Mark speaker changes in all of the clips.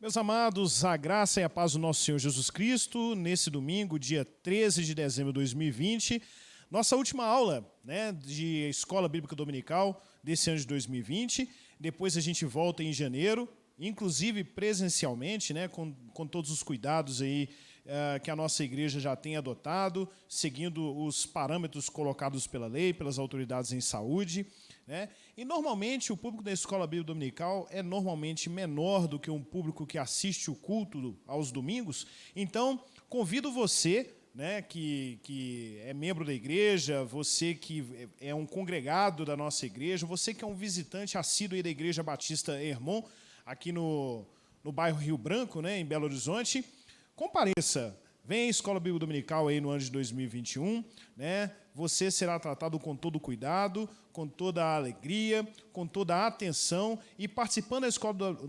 Speaker 1: Meus amados, a graça e a paz do nosso Senhor Jesus Cristo, nesse domingo, dia 13 de dezembro de 2020, nossa última aula, de Escola Bíblica Dominical desse ano de 2020, depois a gente volta em janeiro, inclusive presencialmente, com todos os cuidados aí que a nossa igreja já tem adotado, seguindo os parâmetros colocados pela lei, pelas autoridades em saúde. E, normalmente, o público da Escola Bíblica Dominical é normalmente menor do que um público que assiste o culto aos domingos. Então, convido você, que é membro da igreja, você que é um congregado da nossa igreja, você que é um visitante assíduo aí da Igreja Batista Hermon, aqui no bairro Rio Branco, em Belo Horizonte, compareça. Vem a Escola Bíblica Dominical aí no ano de 2021, Você será tratado com todo cuidado, com toda a alegria, com toda a atenção, e participando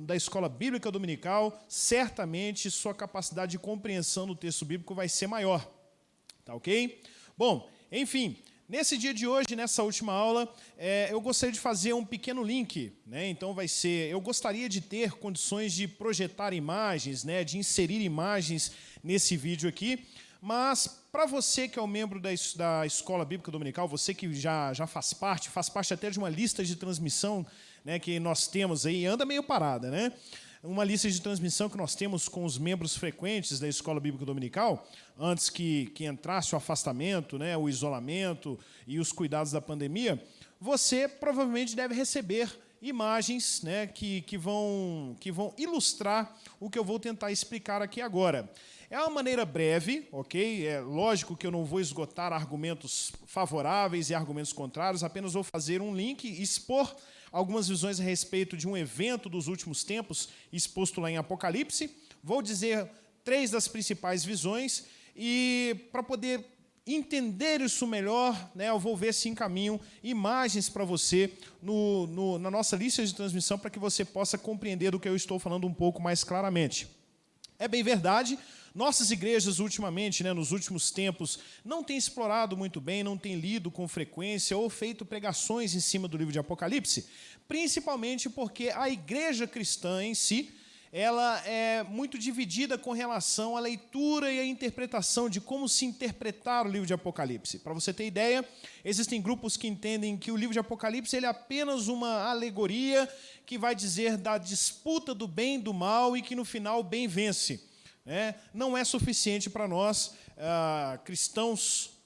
Speaker 1: da Escola Bíblica Dominical, certamente sua capacidade de compreensão do texto bíblico vai ser maior. Tá ok? Bom, enfim, nesse dia de hoje, nessa última aula, eu gostaria de fazer um pequeno link. Então, eu gostaria de ter condições de projetar imagens, de inserir imagens nesse vídeo aqui, mas para você que é um membro da Escola Bíblica Dominical, você que já faz parte até de uma lista de transmissão que nós temos aí, anda meio parada, uma lista de transmissão que nós temos com os membros frequentes da Escola Bíblica Dominical, antes que entrasse o afastamento, o isolamento e os cuidados da pandemia, você provavelmente deve receber imagens que vão ilustrar o que eu vou tentar explicar aqui agora. É uma maneira breve, ok? É lógico que eu não vou esgotar argumentos favoráveis e argumentos contrários, apenas vou fazer um link e expor algumas visões a respeito de um evento dos últimos tempos exposto lá em Apocalipse. Vou dizer 3 das principais visões e, para poder entender isso melhor, eu vou ver se encaminho imagens para você na nossa lista de transmissão para que você possa compreender do que eu estou falando um pouco mais claramente. É bem verdade, nossas igrejas ultimamente, nos últimos tempos, não têm explorado muito bem, não têm lido com frequência ou feito pregações em cima do livro de Apocalipse, principalmente porque a igreja cristã em si, ela é muito dividida com relação à leitura e à interpretação de como se interpretar o livro de Apocalipse. Para você ter ideia, existem grupos que entendem que o livro de Apocalipse ele é apenas uma alegoria que vai dizer da disputa do bem e do mal e que no final o bem vence. Não é suficiente para nós, cristãos,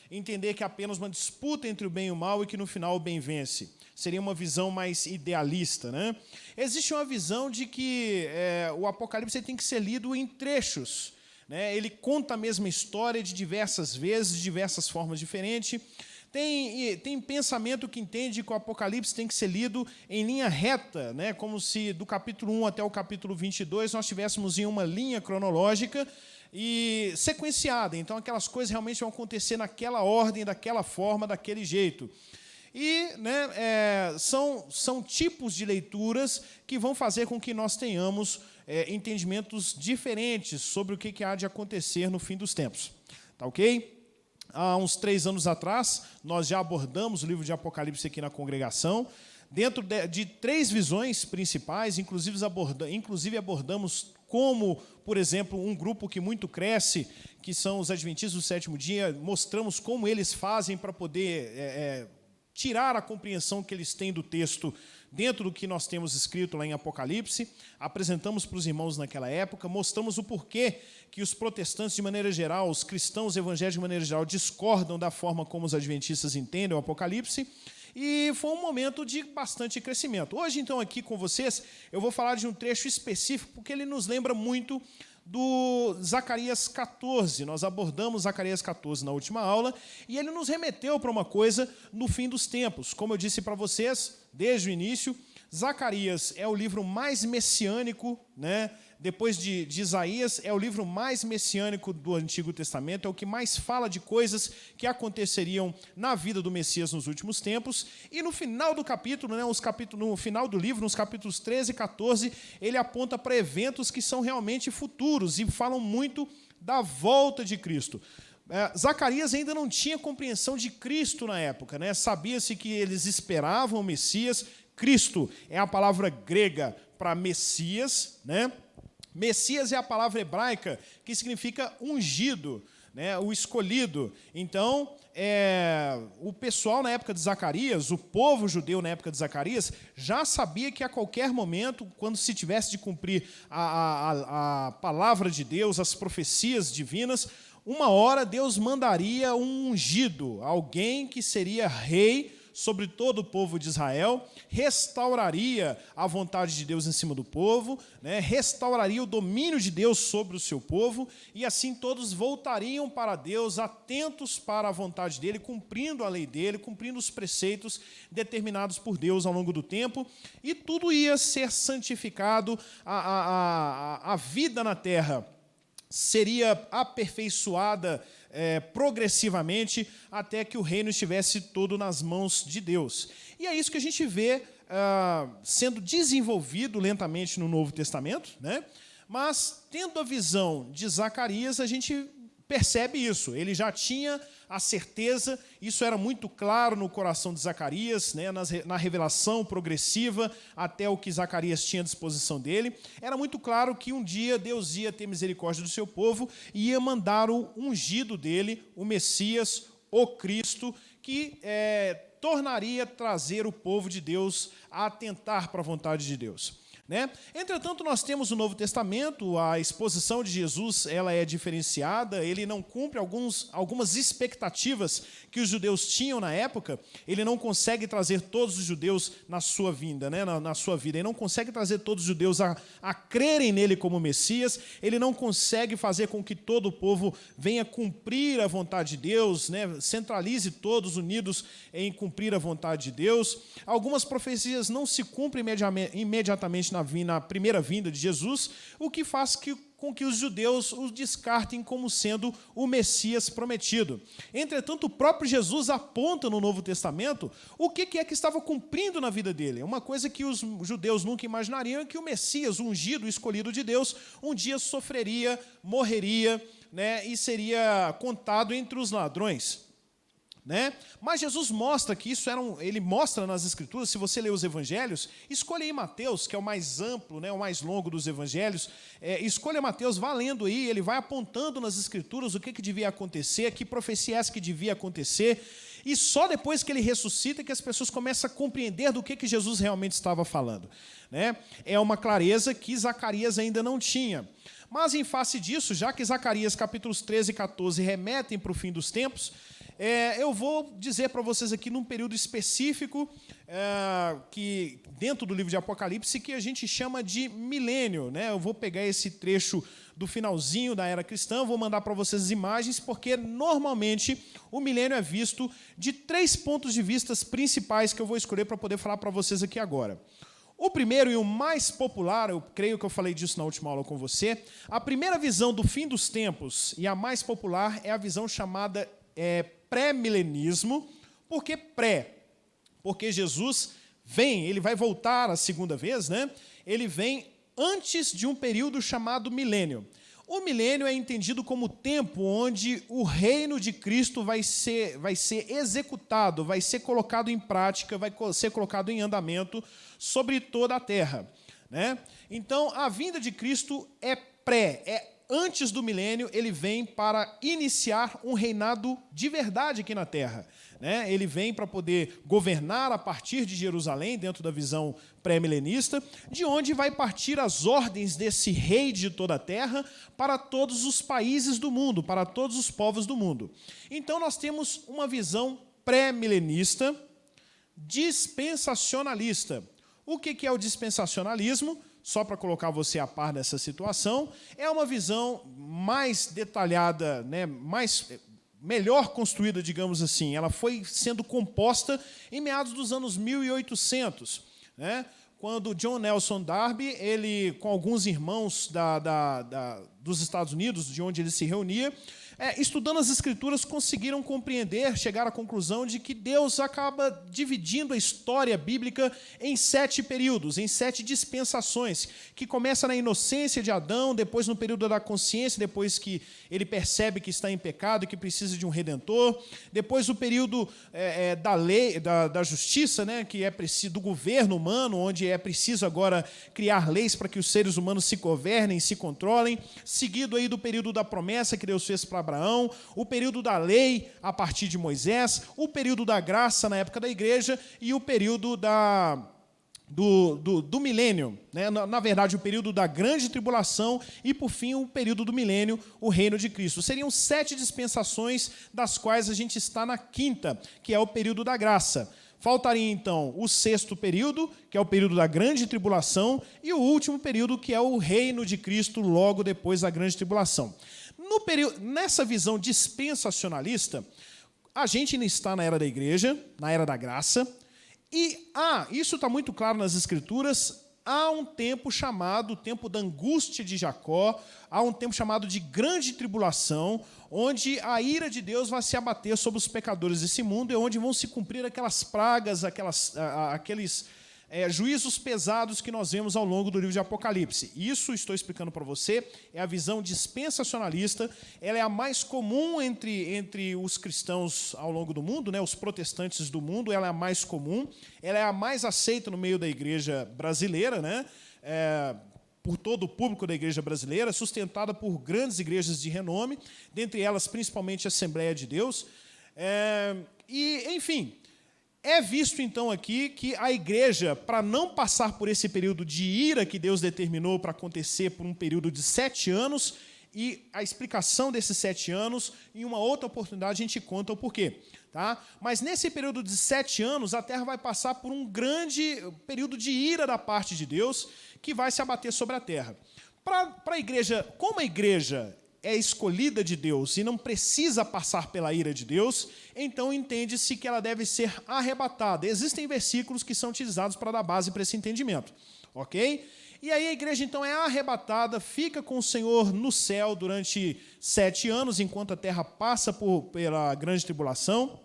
Speaker 1: entender que é apenas uma disputa entre o bem e o mal e que no final o bem vence. Seria uma visão mais idealista. Existe uma visão de que o Apocalipse tem que ser lido em trechos. Ele conta a mesma história de diversas vezes, de diversas formas diferentes. Tem pensamento que entende que o Apocalipse tem que ser lido em linha reta, como se do capítulo 1 até o capítulo 22 nós estivéssemos em uma linha cronológica e sequenciada. Então, aquelas coisas realmente vão acontecer naquela ordem, daquela forma, daquele jeito. E são tipos de leituras que vão fazer com que nós tenhamos entendimentos diferentes sobre o que há de acontecer no fim dos tempos. Tá ok? Há uns 3 anos atrás, nós já abordamos o livro de Apocalipse aqui na congregação, dentro de 3 visões principais, inclusive abordamos como, por exemplo, um grupo que muito cresce, que são os Adventistas do Sétimo Dia, mostramos como eles fazem para poder tirar a compreensão que eles têm do texto dentro do que nós temos escrito lá em Apocalipse, apresentamos para os irmãos naquela época, mostramos o porquê que os protestantes, de maneira geral, os cristãos evangélicos, de maneira geral, discordam da forma como os adventistas entendem o Apocalipse, e foi um momento de bastante crescimento. Hoje, então, aqui com vocês, eu vou falar de um trecho específico, porque ele nos lembra muito do Zacarias 14. Nós abordamos Zacarias 14 na última aula, e ele nos remeteu para uma coisa no fim dos tempos. Como eu disse para vocês, desde o início, Zacarias é o livro mais messiânico, depois de Isaías, é o livro mais messiânico do Antigo Testamento, é o que mais fala de coisas que aconteceriam na vida do Messias nos últimos tempos. E no final do capítulo, no final do livro, nos capítulos 13 e 14, ele aponta para eventos que são realmente futuros e falam muito da volta de Cristo. Zacarias ainda não tinha compreensão de Cristo na época. Sabia-se que eles esperavam o Messias. Cristo é a palavra grega para Messias, Messias é a palavra hebraica que significa ungido, né, o escolhido. Então, o pessoal na época de Zacarias, o povo judeu na época de Zacarias, já sabia que a qualquer momento, quando se tivesse de cumprir a palavra de Deus, as profecias divinas, uma hora Deus mandaria um ungido, alguém que seria rei sobre todo o povo de Israel, restauraria a vontade de Deus em cima do povo, né, restauraria o domínio de Deus sobre o seu povo, e assim todos voltariam para Deus, atentos para a vontade dele, cumprindo a lei dele, cumprindo os preceitos determinados por Deus ao longo do tempo, e tudo ia ser santificado, a vida na terra seria aperfeiçoada progressivamente até que o reino estivesse todo nas mãos de Deus. E é isso que a gente vê sendo desenvolvido lentamente no Novo Testamento, né? Mas, tendo a visão de Zacarias, a gente percebe isso. Ele já tinha a certeza, isso era muito claro no coração de Zacarias, né, na revelação progressiva, até o que Zacarias tinha à disposição dele. Era muito claro que um dia Deus ia ter misericórdia do seu povo e ia mandar o ungido dele, o Messias, o Cristo, que tornaria trazer o povo de Deus a atentar para a vontade de Deus. Né? Entretanto, nós temos o Novo Testamento, a exposição de Jesus ela é diferenciada, ele não cumpre algumas expectativas que os judeus tinham na época, ele não consegue trazer todos os judeus na sua vinda, né? na sua vida, ele não consegue trazer todos os judeus a crerem nele como Messias, ele não consegue fazer com que todo o povo venha cumprir a vontade de Deus, né? Centralize todos unidos em cumprir a vontade de Deus. Algumas profecias não se cumprem imediatamente na primeira vinda de Jesus, o que faz com que os judeus o descartem como sendo o Messias prometido. Entretanto, o próprio Jesus aponta no Novo Testamento o que é que estava cumprindo na vida dele. Uma coisa que os judeus nunca imaginariam é que o Messias, o ungido, o escolhido de Deus, um dia sofreria, morreria, né, e seria contado entre os ladrões. Né? Mas Jesus mostra que isso ele mostra nas Escrituras, se você ler os Evangelhos, escolha aí Mateus, que é o mais amplo, né, o mais longo dos Evangelhos, escolha Mateus, vá lendo aí, ele vai apontando nas Escrituras o que devia acontecer, que profecia é essa que devia acontecer, e só depois que ele ressuscita que as pessoas começam a compreender do que Jesus realmente estava falando. Né? É uma clareza que Zacarias ainda não tinha. Mas, em face disso, já que Zacarias capítulos 13 e 14 remetem para o fim dos tempos, eu vou dizer para vocês aqui num período específico, que dentro do livro de Apocalipse, que a gente chama de milênio. Né? Eu vou pegar esse trecho do finalzinho da era cristã, vou mandar para vocês as imagens, porque normalmente o milênio é visto de 3 pontos de vista principais que eu vou escolher para poder falar para vocês aqui agora. O primeiro e o mais popular, eu creio que eu falei disso na última aula com você, a primeira visão do fim dos tempos e a mais popular é a visão chamada pré-milenismo. Por que pré? Porque Jesus vem, ele vai voltar a segunda vez, né? Ele vem antes de um período chamado milênio. O milênio é entendido como o tempo onde o reino de Cristo vai ser executado, vai ser colocado em prática, vai ser colocado em andamento sobre toda a terra. Né? Então, a vinda de Cristo é antes do milênio, ele vem para iniciar um reinado de verdade aqui na terra. Né? Ele vem para poder governar a partir de Jerusalém, dentro da visão pré-milenista, de onde vai partir as ordens desse rei de toda a terra para todos os países do mundo, para todos os povos do mundo. Então, nós temos uma visão pré-milenista, dispensacionalista. O que é o dispensacionalismo? Só para colocar você a par dessa situação, é uma visão mais detalhada, né, melhor construída, digamos assim. Ela foi sendo composta em meados dos anos 1800, né, quando John Nelson Darby, ele, com alguns irmãos dos Estados Unidos, de onde ele se reunia, estudando as Escrituras, conseguiram compreender, chegar à conclusão de que Deus acaba dividindo a história bíblica em 7 períodos, em 7 dispensações, que começa na inocência de Adão, depois no período da consciência, depois que ele percebe que está em pecado e que precisa de um redentor, depois o período da lei, da justiça, né, que é preciso, do governo humano, onde é preciso agora criar leis para que os seres humanos se governem, se controlem, seguido aí do período da promessa que Deus fez para Abraão, o período da lei a partir de Moisés, o período da graça na época da igreja e o período do milênio, né? Na verdade, o período da grande tribulação e, por fim, o período do milênio, o reino de Cristo. Seriam 7 dispensações, das quais a gente está na 5ª, que é o período da graça. Faltaria, então, o 6º período, que é o período da grande tribulação, e o último período, que é o reino de Cristo, logo depois da grande tribulação. Nessa visão dispensacionalista, a gente ainda está na era da igreja, na era da graça, e isso está muito claro nas Escrituras, há um tempo chamado, o tempo da angústia de Jacó, há um tempo chamado de grande tribulação, onde a ira de Deus vai se abater sobre os pecadores desse mundo, e onde vão se cumprir aquelas pragas, aqueles juízos pesados que nós vemos ao longo do livro de Apocalipse. Isso, estou explicando para você, é a visão dispensacionalista, ela é a mais comum entre os cristãos ao longo do mundo, né, os protestantes do mundo, ela é a mais comum, ela é a mais aceita no meio da igreja brasileira, né, por todo o público da igreja brasileira, sustentada por grandes igrejas de renome, dentre elas principalmente a Assembleia de Deus. Enfim, é visto, então, aqui que a igreja, para não passar por esse período de ira que Deus determinou para acontecer por um período de 7 anos, e a explicação desses 7 anos, em uma outra oportunidade a gente conta o porquê. Tá? Mas nesse período de 7 anos, a terra vai passar por um grande período de ira da parte de Deus, que vai se abater sobre a terra. Para a igreja, como a igreja é escolhida de Deus e não precisa passar pela ira de Deus, então entende-se que ela deve ser arrebatada. Existem versículos que são utilizados para dar base para esse entendimento. Ok? E aí a igreja, então, é arrebatada, fica com o Senhor no céu durante 7 anos, enquanto a terra passa pela grande tribulação.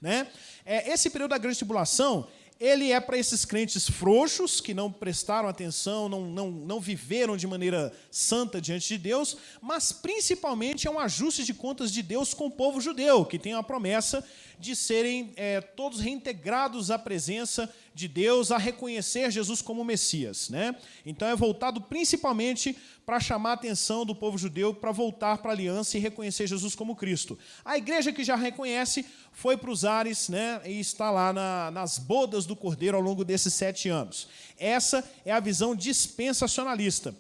Speaker 1: Né? Esse período da grande tribulação, ele é para esses crentes frouxos, que não prestaram atenção, não viveram de maneira santa diante de Deus, mas principalmente é um ajuste de contas de Deus com o povo judeu, que tem a promessa de serem todos reintegrados à presença de Deus, a reconhecer Jesus como Messias. Né? Então é voltado principalmente para chamar a atenção do povo judeu para voltar para a aliança e reconhecer Jesus como Cristo. A igreja que já reconhece foi para os ares, né, e está lá nas bodas do Cordeiro ao longo desses 7 anos. Essa é a visão dispensacionalista.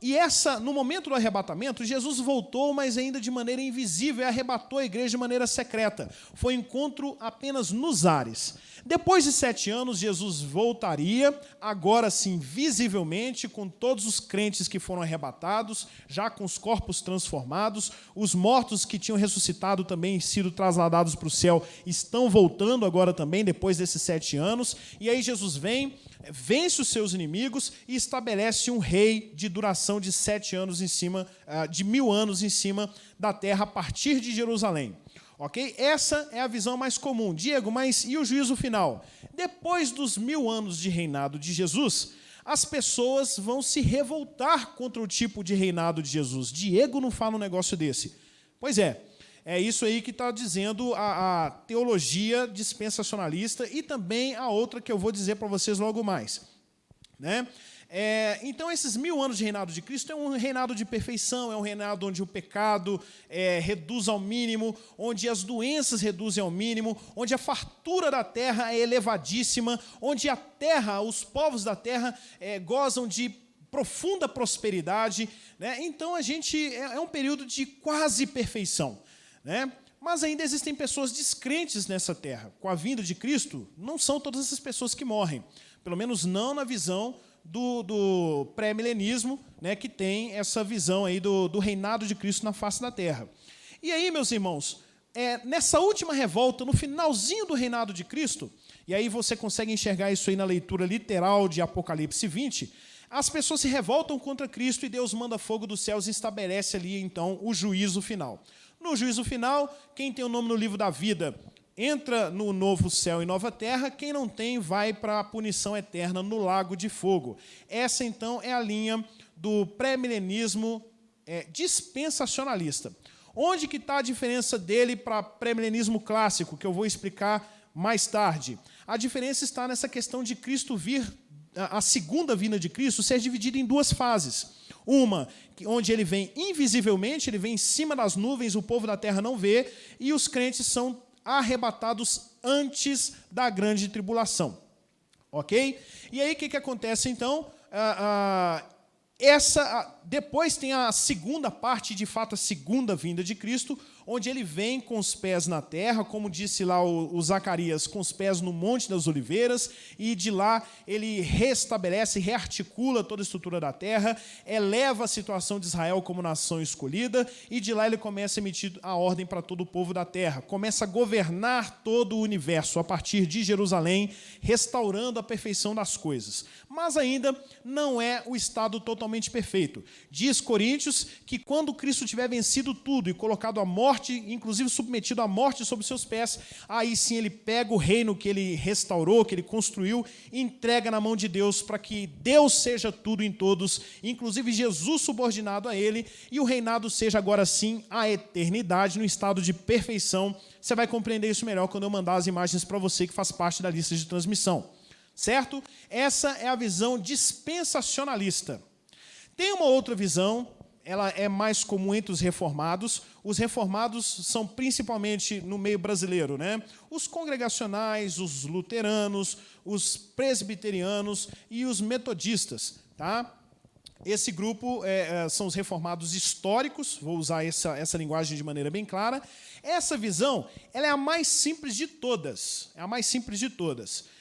Speaker 1: E no momento do arrebatamento, Jesus voltou, mas ainda de maneira invisível, e arrebatou a igreja de maneira secreta. Foi um encontro apenas nos ares. Depois de 7 anos, Jesus voltaria, agora sim, visivelmente, com todos os crentes que foram arrebatados, já com os corpos transformados, os mortos que tinham ressuscitado também, sido trasladados para o céu, estão voltando agora também, depois desses 7 anos, e aí Jesus vem, vence os seus inimigos e estabelece um rei de duração de 7 anos de 1000 anos em cima da terra a partir de Jerusalém. Ok? Essa é a visão mais comum. Diego, mas e o juízo final? Depois dos 1000 anos de reinado de Jesus, as pessoas vão se revoltar contra o tipo de reinado de Jesus. Diego não fala um negócio desse. Pois é isso aí que está dizendo a teologia dispensacionalista e também a outra que eu vou dizer para vocês logo mais. Né? Então, esses 1000 anos de reinado de Cristo é um reinado de perfeição, é um reinado onde o pecado reduz ao mínimo, onde as doenças reduzem ao mínimo, onde a fartura da terra é elevadíssima, onde a terra, os povos da terra gozam de profunda prosperidade. Né? Então, é um período de quase perfeição. Né? Mas ainda existem pessoas descrentes nessa terra. Com a vinda de Cristo, não são todas essas pessoas que morrem, pelo menos não na visão do pré-milenismo, né, que tem essa visão aí do reinado de Cristo na face da terra. E aí, meus irmãos, nessa última revolta, no finalzinho do reinado de Cristo, e aí você consegue enxergar isso aí na leitura literal de Apocalipse 20, as pessoas se revoltam contra Cristo e Deus manda fogo dos céus e estabelece ali, então, o juízo final. No juízo final, quem tem o nome no livro da vida entra no novo céu e nova terra, quem não tem vai para a punição eterna no lago de fogo. Essa, então, é a linha do pré-milenismo dispensacionalista. Onde que está a diferença dele para pré-milenismo clássico, que eu vou explicar mais tarde? A diferença está nessa questão de Cristo vir, a segunda vinda de Cristo, ser dividida em duas fases. Uma, onde ele vem invisivelmente, ele vem em cima das nuvens, o povo da terra não vê, e os crentes são arrebatados antes da grande tribulação. Ok? E aí, o que acontece, então? Depois tem a segunda parte, de fato, a segunda vinda de Cristo, onde ele vem com os pés na terra, como disse lá o Zacarias, com os pés no Monte das Oliveiras, e de lá ele restabelece, rearticula toda a estrutura da terra, eleva a situação de Israel como nação escolhida, e de lá ele começa a emitir a ordem para todo o povo da terra, começa a governar todo o universo a partir de Jerusalém, restaurando a perfeição das coisas. Mas ainda não é o estado totalmente perfeito. Diz Coríntios que quando Cristo tiver vencido tudo e colocado a morte, inclusive submetido à morte sobre seus pés, aí sim ele pega o reino que ele restaurou, que ele construiu, e entrega na mão de Deus para que Deus seja tudo em todos, inclusive Jesus subordinado a ele, e o reinado seja agora sim a eternidade, no estado de perfeição. Você vai compreender isso melhor quando eu mandar as imagens para você que faz parte da lista de transmissão. Certo? Essa é a visão dispensacionalista. Tem uma outra visão, ela é mais comum entre os reformados. Os reformados são principalmente no meio brasileiro, né? Os congregacionais, os luteranos, os presbiterianos e os metodistas. Tá? Esse grupo são os reformados históricos, vou usar essa linguagem de maneira bem clara. Essa visão ela é a mais simples de todas. É a mais simples de todas.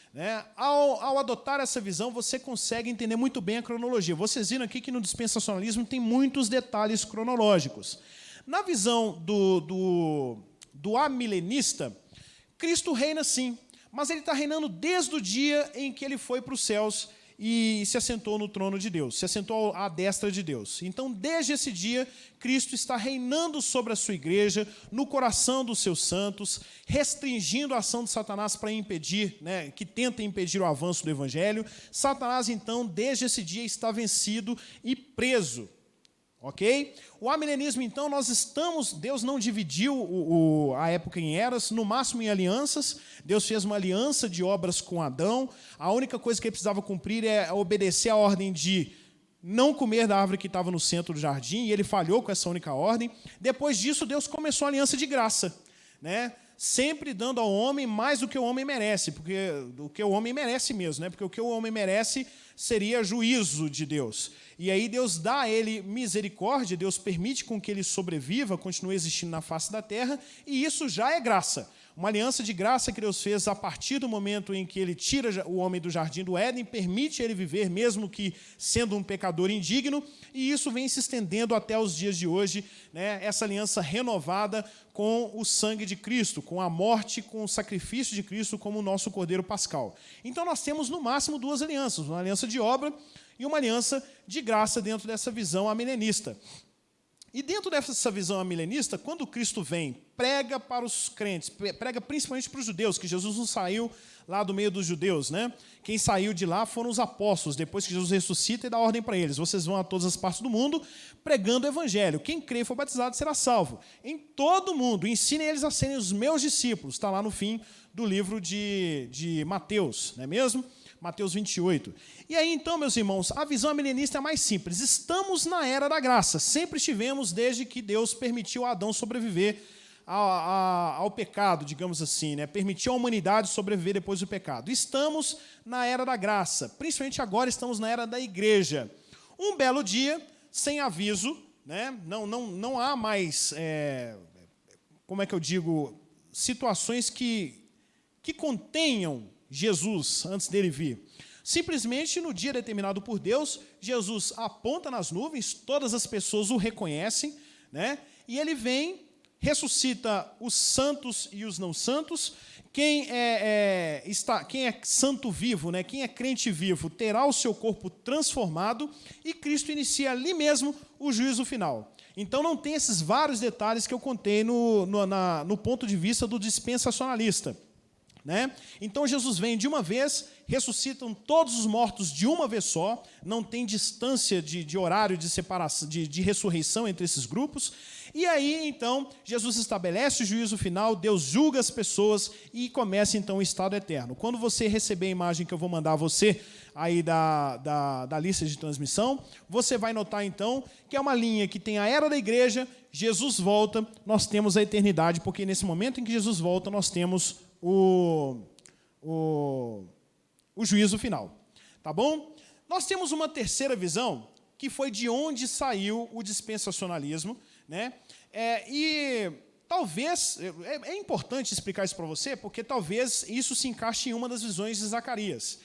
Speaker 1: Ao adotar essa visão, você consegue entender muito bem a cronologia. Vocês viram aqui que no dispensacionalismo tem muitos detalhes cronológicos. Na visão do amilenista, Cristo reina sim, mas ele está reinando desde o dia em que ele foi para os céus e se assentou no trono de Deus, se assentou à destra de Deus. Então, desde esse dia, Cristo está reinando sobre a sua igreja, no coração dos seus santos, restringindo a ação de Satanás para impedir, que tenta impedir o avanço do evangelho. Satanás, então, desde esse dia, está vencido e preso. Ok? O amilenismo, então, Deus não dividiu a época em eras, no máximo em alianças. Deus fez uma aliança de obras com Adão. A única coisa que ele precisava cumprir é obedecer a ordem de não comer da árvore que estava no centro do jardim, e ele falhou com essa única ordem. Depois disso, Deus começou a aliança de graça, sempre dando ao homem mais do que o homem merece, do que o homem merece mesmo, porque o que o homem merece seria juízo de Deus. E aí Deus dá a ele misericórdia, Deus permite com que ele sobreviva, continue existindo na face da terra, e isso já é graça. Uma aliança de graça que Deus fez a partir do momento em que ele tira o homem do jardim do Éden, permite ele viver, mesmo que sendo um pecador indigno, e isso vem se estendendo até os dias de hoje, essa aliança renovada com o sangue de Cristo, com a morte, com o sacrifício de Cristo como o nosso Cordeiro Pascal. Então nós temos no máximo duas alianças, uma aliança de obra e uma aliança de graça dentro dessa visão amilenista. E dentro dessa visão amilenista, quando Cristo vem, prega para os crentes, prega principalmente para os judeus, que Jesus não saiu lá do meio dos judeus, Quem saiu de lá foram os apóstolos, depois que Jesus ressuscita e dá ordem para eles. Vocês vão a todas as partes do mundo pregando o evangelho. Quem crê e for batizado será salvo. Em todo o mundo, ensinem eles a serem os meus discípulos. Está lá no fim do livro de Mateus, não é mesmo? Mateus 28. E aí, então, meus irmãos, a visão amilenista é mais simples. Estamos na era da graça. Sempre estivemos desde que Deus permitiu a Adão sobreviver ao pecado, digamos assim, permitiu a humanidade sobreviver depois do pecado. Estamos na era da graça. Principalmente agora estamos na era da igreja. Um belo dia, sem aviso, não há mais, situações que contenham Jesus antes dele vir. Simplesmente, no dia determinado por Deus, Jesus aponta nas nuvens, todas as pessoas o reconhecem, e ele vem, ressuscita os santos e os não santos. Quem é santo vivo, quem é crente vivo, terá o seu corpo transformado, e Cristo inicia ali mesmo o juízo final. Então não tem esses vários detalhes que eu contei no ponto de vista do dispensacionalista. Né? Então Jesus vem de uma vez, ressuscitam todos os mortos de uma vez só, não tem distância de horário de separação, de ressurreição entre esses grupos, e aí então Jesus estabelece o juízo final, Deus julga as pessoas e começa então o estado eterno. Quando você receber a imagem que eu vou mandar a você aí da lista de transmissão, você vai notar então que é uma linha que tem a era da igreja, Jesus volta, nós temos a eternidade, porque nesse momento em que Jesus volta nós temos o juízo final, tá bom? Nós temos uma terceira visão, que foi de onde saiu o dispensacionalismo, né? E talvez, é importante explicar isso para você, porque talvez isso se encaixe em uma das visões de Zacarias.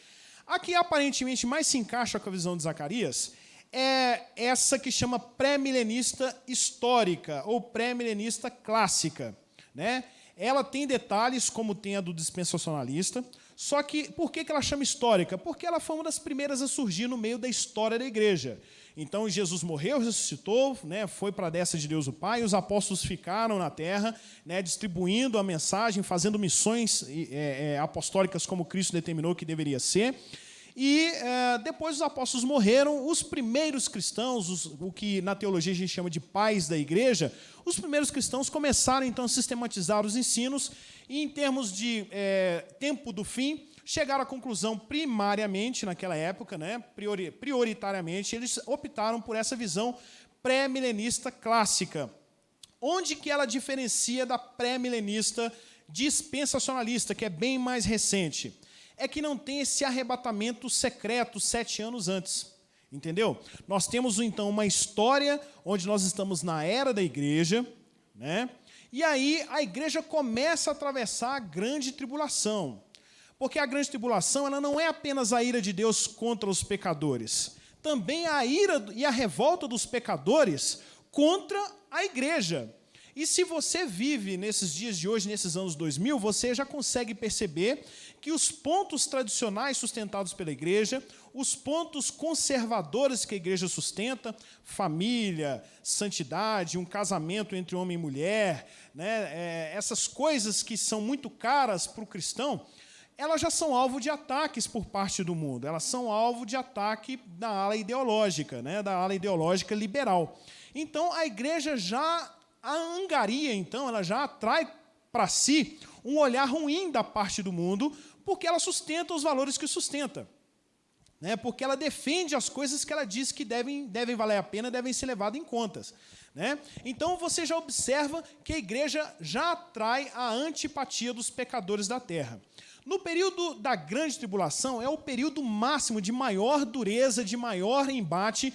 Speaker 1: A que aparentemente mais se encaixa com a visão de Zacarias é essa que chama pré-milenista histórica, ou pré-milenista clássica, né? Ela tem detalhes como tem a do dispensacionalista, só que por que ela chama histórica? Porque ela foi uma das primeiras a surgir no meio da história da igreja. Então Jesus morreu, ressuscitou, né, foi para a destra de Deus o Pai, os apóstolos ficaram na terra, né, distribuindo a mensagem, fazendo missões apostólicas como Cristo determinou que deveria ser. E depois os apóstolos morreram, os primeiros cristãos, o que na teologia a gente chama de pais da igreja, os primeiros cristãos começaram então a sistematizar os ensinos e em termos de tempo do fim, chegaram à conclusão primariamente naquela época, né, prioritariamente, eles optaram por essa visão pré-milenista clássica. Onde que ela diferencia da pré-milenista dispensacionalista, que é bem mais recente? É que não tem esse arrebatamento secreto 7 anos antes, entendeu? Nós temos, então, uma história onde nós estamos na era da igreja, né? E aí a igreja começa a atravessar a grande tribulação, porque a grande tribulação ela não é apenas a ira de Deus contra os pecadores, também a ira e a revolta dos pecadores contra a igreja. E se você vive nesses dias de hoje, nesses anos 2000, você já consegue perceber que os pontos tradicionais sustentados pela igreja, os pontos conservadores que a igreja sustenta, família, santidade, um casamento entre homem e mulher, né, essas coisas que são muito caras para o cristão, elas já são alvo de ataques por parte do mundo, elas são alvo de ataque da ala ideológica, né, da ala ideológica liberal. Então, a igreja já angaria, então, ela já atrai para si um olhar ruim da parte do mundo, porque ela sustenta os valores que sustenta, né? Porque ela defende as coisas que ela diz que devem valer a pena, devem ser levadas em conta, né? Então, você já observa que a igreja já atrai a antipatia dos pecadores da terra. No período da grande tribulação, é o período máximo de maior dureza, de maior embate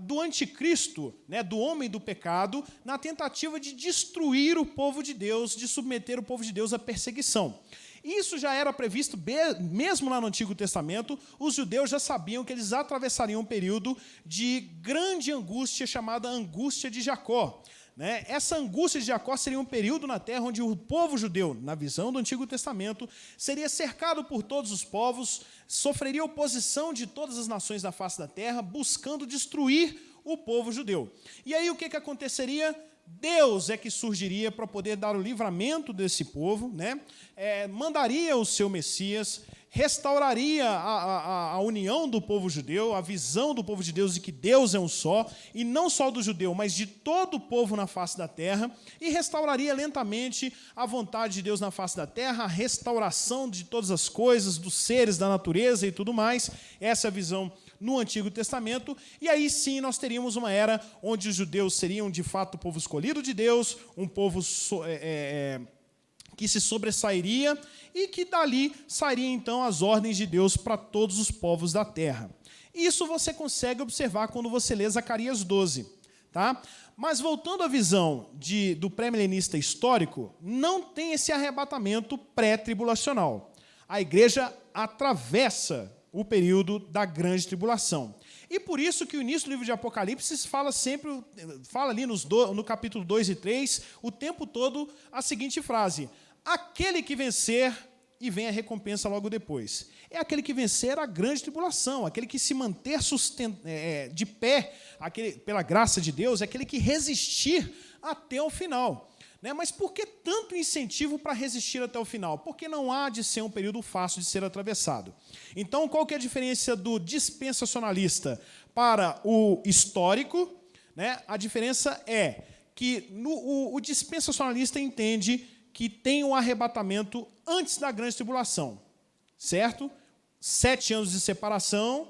Speaker 1: do anticristo, né, do homem do pecado, na tentativa de destruir o povo de Deus, de submeter o povo de Deus à perseguição. Isso já era previsto, mesmo lá no Antigo Testamento, os judeus já sabiam que eles atravessariam um período de grande angústia, chamada angústia de Jacó. Né? Essa angústia de Jacó seria um período na terra onde o povo judeu, na visão do Antigo Testamento, seria cercado por todos os povos, sofreria oposição de todas as nações da face da terra, buscando destruir o povo judeu. E aí o que aconteceria? Deus é que surgiria para poder dar o livramento desse povo, né? Mandaria o seu Messias, restauraria a união do povo judeu, a visão do povo de Deus de que Deus é um só, e não só do judeu, mas de todo o povo na face da terra, e restauraria lentamente a vontade de Deus na face da terra, a restauração de todas as coisas, dos seres, da natureza e tudo mais. Essa é a visão no Antigo Testamento, e aí sim nós teríamos uma era onde os judeus seriam de fato o povo escolhido de Deus, um povo que se sobressairia e que dali sairiam então as ordens de Deus para todos os povos da terra. Isso você consegue observar quando você lê Zacarias 12. Tá? Mas voltando à visão do pré-milenista histórico, não tem esse arrebatamento pré-tribulacional. A igreja atravessa o período da grande tribulação. E por isso que o início do livro de Apocalipse fala ali no capítulo 2 e 3, o tempo todo, a seguinte frase: aquele que vencer e vem a recompensa logo depois. É aquele que vencer a grande tribulação, aquele que se manter de pé, pela graça de Deus, é aquele que resistir até o final. Mas por que tanto incentivo para resistir até o final? Porque não há de ser um período fácil de ser atravessado. Então, qual que é a diferença do dispensacionalista para o histórico? A diferença é que o dispensacionalista entende que tem um arrebatamento antes da grande tribulação, certo? 7 anos de separação,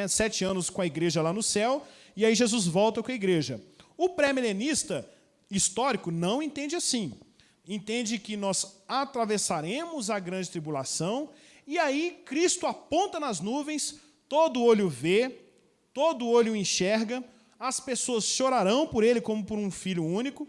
Speaker 1: 7 anos com a igreja lá no céu, e aí Jesus volta com a igreja. O pré-milenista histórico não entende assim. Entende que nós atravessaremos a grande tribulação, e aí Cristo aponta nas nuvens, todo olho vê, todo olho enxerga, as pessoas chorarão por ele como por um filho único,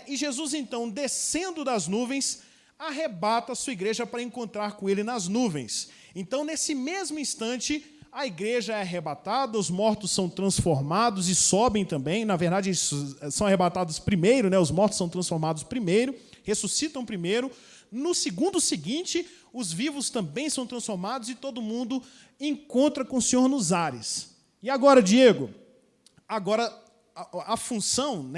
Speaker 1: e Jesus, então, descendo das nuvens, arrebata a sua igreja para encontrar com ele nas nuvens. Então, nesse mesmo instante, a igreja é arrebatada, os mortos são transformados e sobem também. Na verdade, eles são arrebatados primeiro, os mortos são transformados primeiro, ressuscitam primeiro. No segundo seguinte, os vivos também são transformados e todo mundo encontra com o Senhor nos ares. E agora, Diego? Agora, a função,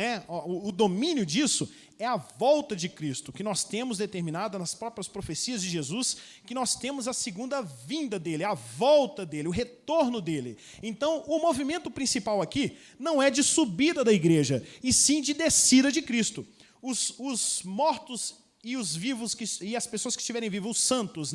Speaker 1: o domínio disso é a volta de Cristo, que nós temos determinada nas próprias profecias de Jesus, que nós temos a segunda vinda dele, a volta dele, o retorno dele. Então, o movimento principal aqui não é de subida da igreja, e sim de descida de Cristo. Os mortos e os vivos, e as pessoas que estiverem vivos, os santos,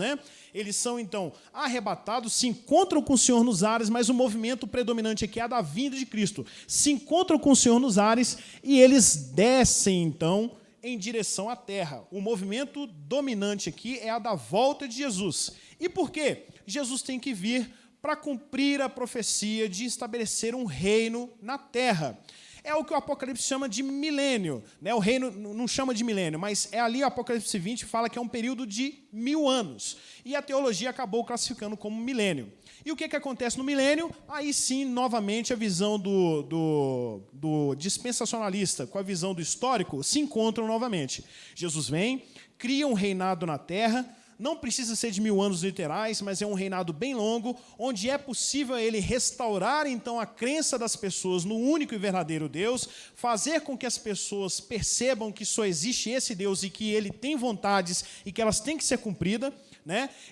Speaker 1: eles são, então, arrebatados, se encontram com o Senhor nos ares, mas o movimento predominante aqui é a da vinda de Cristo. Se encontram com o Senhor nos ares e eles descem, então, em direção à terra. O movimento dominante aqui é a da volta de Jesus. E por quê? Jesus tem que vir para cumprir a profecia de estabelecer um reino na terra. É o que o Apocalipse chama de milênio. O reino não chama de milênio, mas é ali o Apocalipse 20 fala que é um período de 1000 anos. E a teologia acabou classificando como milênio. E o que acontece no milênio? Aí sim, novamente, a visão do dispensacionalista com a visão do histórico se encontram novamente. Jesus vem, cria um reinado na terra. Não precisa ser de 1000 anos literais, mas é um reinado bem longo, onde é possível ele restaurar, então, a crença das pessoas no único e verdadeiro Deus, fazer com que as pessoas percebam que só existe esse Deus e que ele tem vontades e que elas têm que ser cumpridas,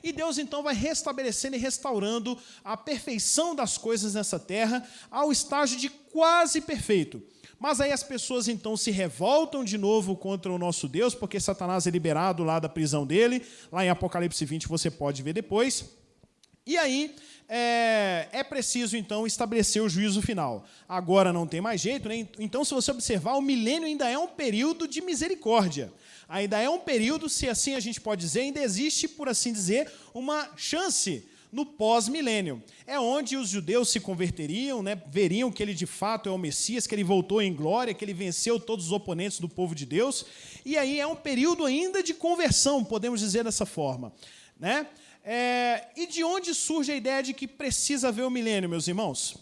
Speaker 1: E Deus, então, vai restabelecendo e restaurando a perfeição das coisas nessa terra ao estágio de quase perfeito. Mas aí as pessoas, então, se revoltam de novo contra o nosso Deus, porque Satanás é liberado lá da prisão dele, lá em Apocalipse 20 você pode ver depois. E aí é preciso, então, estabelecer o juízo final. Agora não tem mais jeito, Então, se você observar, o milênio ainda é um período de misericórdia. Ainda é um período, se assim a gente pode dizer, ainda existe, por assim dizer, uma chance no pós-milênio. É onde os judeus se converteriam, veriam que ele de fato é o Messias, que ele voltou em glória, que ele venceu todos os oponentes do povo de Deus. E aí é um período ainda de conversão, podemos dizer dessa forma. E de onde surge a ideia de que precisa haver o milênio, meus irmãos?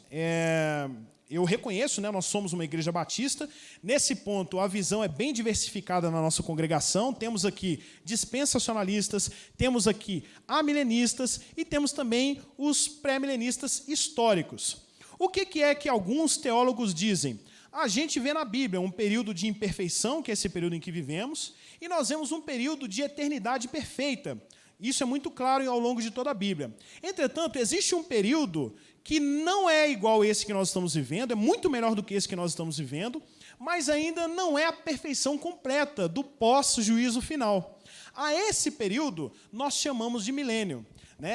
Speaker 1: Eu reconheço, nós somos uma igreja batista. Nesse ponto, a visão é bem diversificada na nossa congregação. Temos aqui dispensacionalistas, temos aqui amilenistas e temos também os pré-milenistas históricos. O que é que alguns teólogos dizem? A gente vê na Bíblia um período de imperfeição, que é esse período em que vivemos, e nós vemos um período de eternidade perfeita. Isso é muito claro ao longo de toda a Bíblia. Entretanto, existe um período que não é igual a esse que nós estamos vivendo, é muito melhor do que esse que nós estamos vivendo, mas ainda não é a perfeição completa do pós-juízo final. A esse período, nós chamamos de milênio.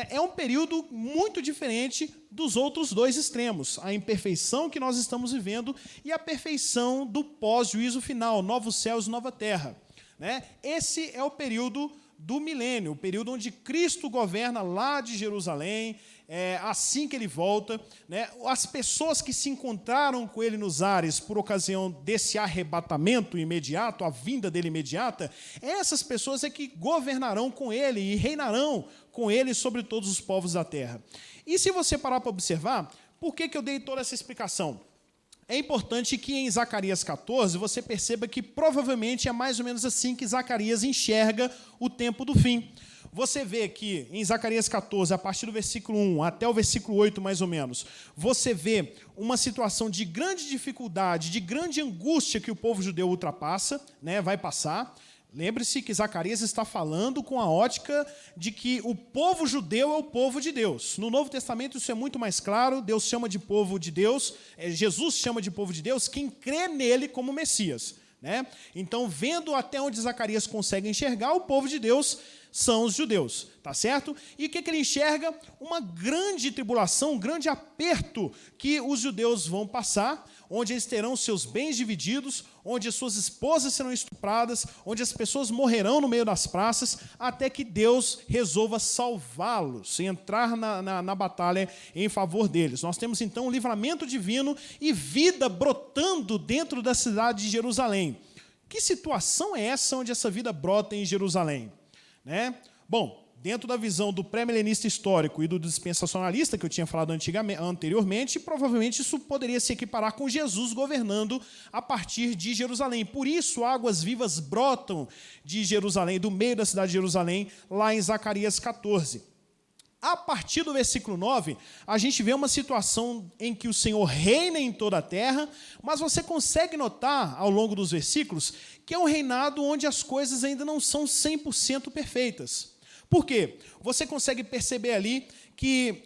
Speaker 1: É um período muito diferente dos outros dois extremos, a imperfeição que nós estamos vivendo e a perfeição do pós-juízo final, novos céus e nova terra. Esse é o período do milênio, o período onde Cristo governa lá de Jerusalém, assim que ele volta. As pessoas que se encontraram com ele nos ares por ocasião desse arrebatamento imediato, a vinda dele imediata, essas pessoas é que governarão com ele e reinarão com ele sobre todos os povos da terra. E se você parar para observar, por que eu dei toda essa explicação? É importante que em Zacarias 14 você perceba que provavelmente é mais ou menos assim que Zacarias enxerga o tempo do fim. você vê que em Zacarias 14, a partir do versículo 1 até o versículo 8, mais ou menos, você vê uma situação de grande dificuldade, de grande angústia que o povo judeu ultrapassa, né, vai passar. Lembre-se que Zacarias está falando com a ótica de que o povo judeu é o povo de Deus. No Novo Testamento isso é muito mais claro, Deus chama de povo de Deus, Jesus chama de povo de Deus quem crê nele como Messias, né? Então, vendo até onde Zacarias consegue enxergar, o povo de Deus são os judeus, tá certo? E o que ele enxerga? Uma grande tribulação, um grande aperto que os judeus vão passar, onde eles terão seus bens divididos, onde as suas esposas serão estupradas, onde as pessoas morrerão no meio das praças, até que Deus resolva salvá-los e entrar na batalha em favor deles. Nós temos, então, um livramento divino e vida brotando dentro da cidade de Jerusalém. Que situação é essa onde essa vida brota em Jerusalém? Né? Bom, dentro da visão do pré-milenista histórico e do dispensacionalista, que eu tinha falado anteriormente, provavelmente isso poderia se equiparar com Jesus governando a partir de Jerusalém. Por isso, águas vivas brotam de Jerusalém, do meio da cidade de Jerusalém, lá em Zacarias 14. A partir do versículo 9, a gente vê uma situação em que o Senhor reina em toda a terra, mas você consegue notar, ao longo dos versículos, que é um reinado onde as coisas ainda não são 100% perfeitas. Por quê? Você consegue perceber ali que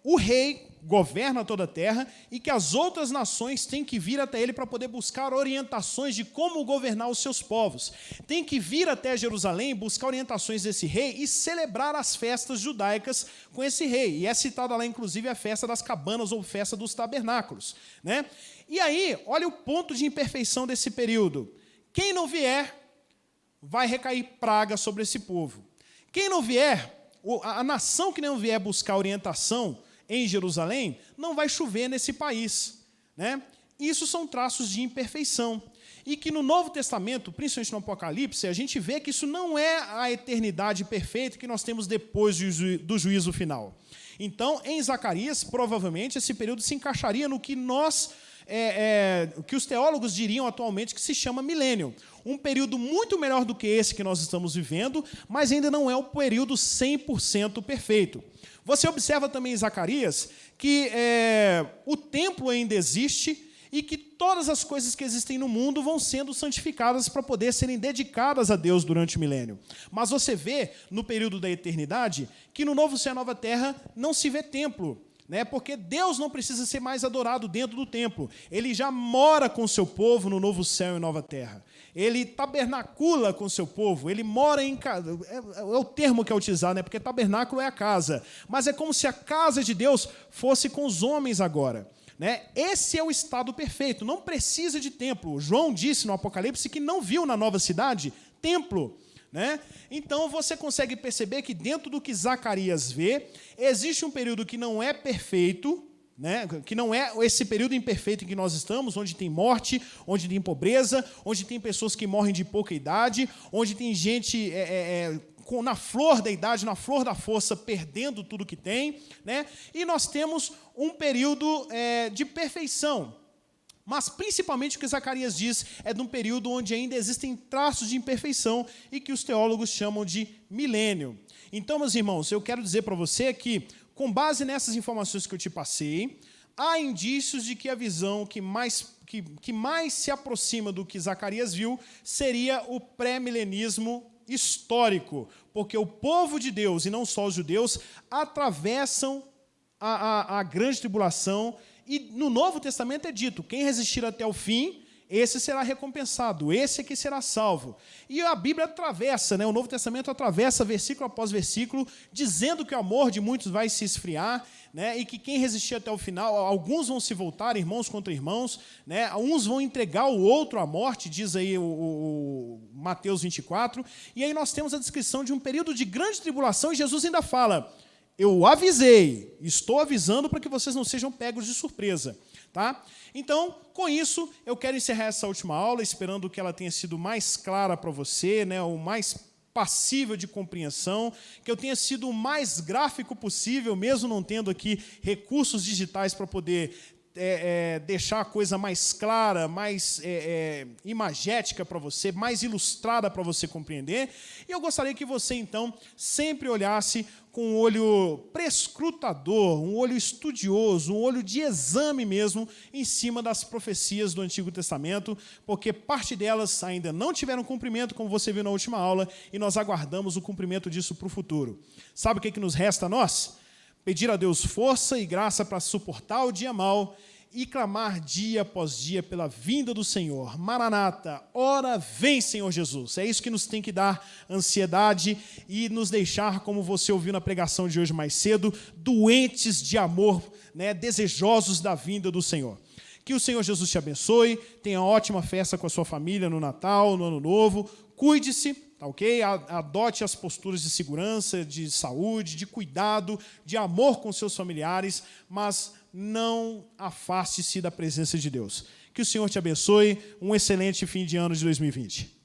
Speaker 1: o rei governa toda a terra e que as outras nações têm que vir até ele para poder buscar orientações de como governar os seus povos. Tem que vir até Jerusalém, buscar orientações desse rei e celebrar as festas judaicas com esse rei. E é citada lá, inclusive, a festa das cabanas ou festa dos tabernáculos, né? E aí, olha o ponto de imperfeição desse período. Quem não vier, vai recair praga sobre esse povo. Quem não vier, a nação que não vier buscar orientação em Jerusalém, não vai chover nesse país, né? Isso são traços de imperfeição. E que no Novo Testamento, principalmente no Apocalipse, a gente vê que isso não é a eternidade perfeita que nós temos depois do juízo final. Então, em Zacarias, provavelmente, esse período se encaixaria no que que os teólogos diriam atualmente que se chama milênio. Um período muito melhor do que esse que nós estamos vivendo, mas ainda não é o período 100% perfeito. Você observa também em Zacarias que o templo ainda existe e que todas as coisas que existem no mundo vão sendo santificadas para poder serem dedicadas a Deus durante o milênio. Mas você vê, no período da eternidade, que no novo céu e nova terra não se vê templo, né? Porque Deus não precisa ser mais adorado dentro do templo. Ele já mora com o seu povo no novo céu e nova terra. Ele tabernacula com o seu povo, ele mora em casa. É o termo que é utilizado, né? Porque tabernáculo é a casa. Mas é como se a casa de Deus fosse com os homens agora, né? Esse é o estado perfeito, não precisa de templo. João disse no Apocalipse que não viu na nova cidade templo, né? Então você consegue perceber que dentro do que Zacarias vê, existe um período que não é perfeito, né? Que não é esse período imperfeito em que nós estamos, onde tem morte, onde tem pobreza, onde tem pessoas que morrem de pouca idade, onde tem gente na flor da idade, na flor da força, perdendo tudo que tem, né? E nós temos um período de perfeição. Mas, principalmente, o que Zacarias diz é de um período onde ainda existem traços de imperfeição e que os teólogos chamam de milênio. Então, meus irmãos, eu quero dizer para você que, com base nessas informações que eu te passei, há indícios de que a visão que mais se aproxima do que Zacarias viu seria o pré-milenismo histórico, porque o povo de Deus, e não só os judeus, atravessam a grande tribulação. E no Novo Testamento é dito, quem resistir até o fim, esse será recompensado, esse é que será salvo. E a Bíblia atravessa, né? O Novo Testamento atravessa versículo após versículo, dizendo que o amor de muitos vai se esfriar, né? E que quem resistir até o final, alguns vão se voltar, irmãos contra irmãos, né? Uns vão entregar o outro à morte, diz aí o Mateus 24. E aí nós temos a descrição de um período de grande tribulação, e Jesus ainda fala: eu avisei, estou avisando para que vocês não sejam pegos de surpresa. Tá? Então, com isso, eu quero encerrar essa última aula, esperando que ela tenha sido mais clara para você, né, o mais passível de compreensão, que eu tenha sido o mais gráfico possível, mesmo não tendo aqui recursos digitais para poder deixar a coisa mais clara, mais imagética para você, mais ilustrada para você compreender. E eu gostaria que você, então, sempre olhasse com um olho prescrutador, um olho estudioso, um olho de exame mesmo, em cima das profecias do Antigo Testamento, porque parte delas ainda não tiveram cumprimento, como você viu na última aula, e nós aguardamos o cumprimento disso para o futuro. Sabe o que nos resta a nós? Pedir a Deus força e graça para suportar o dia mau e clamar dia após dia pela vinda do Senhor. Maranata, ora vem, Senhor Jesus. É isso que nos tem que dar ansiedade e nos deixar, como você ouviu na pregação de hoje mais cedo, doentes de amor, né, desejosos da vinda do Senhor. Que o Senhor Jesus te abençoe, tenha uma ótima festa com a sua família no Natal, no Ano Novo, cuide-se, tá ok? Adote as posturas de segurança, de saúde, de cuidado, de amor com seus familiares, mas não afaste-se da presença de Deus. Que o Senhor te abençoe, um excelente fim de ano de 2020.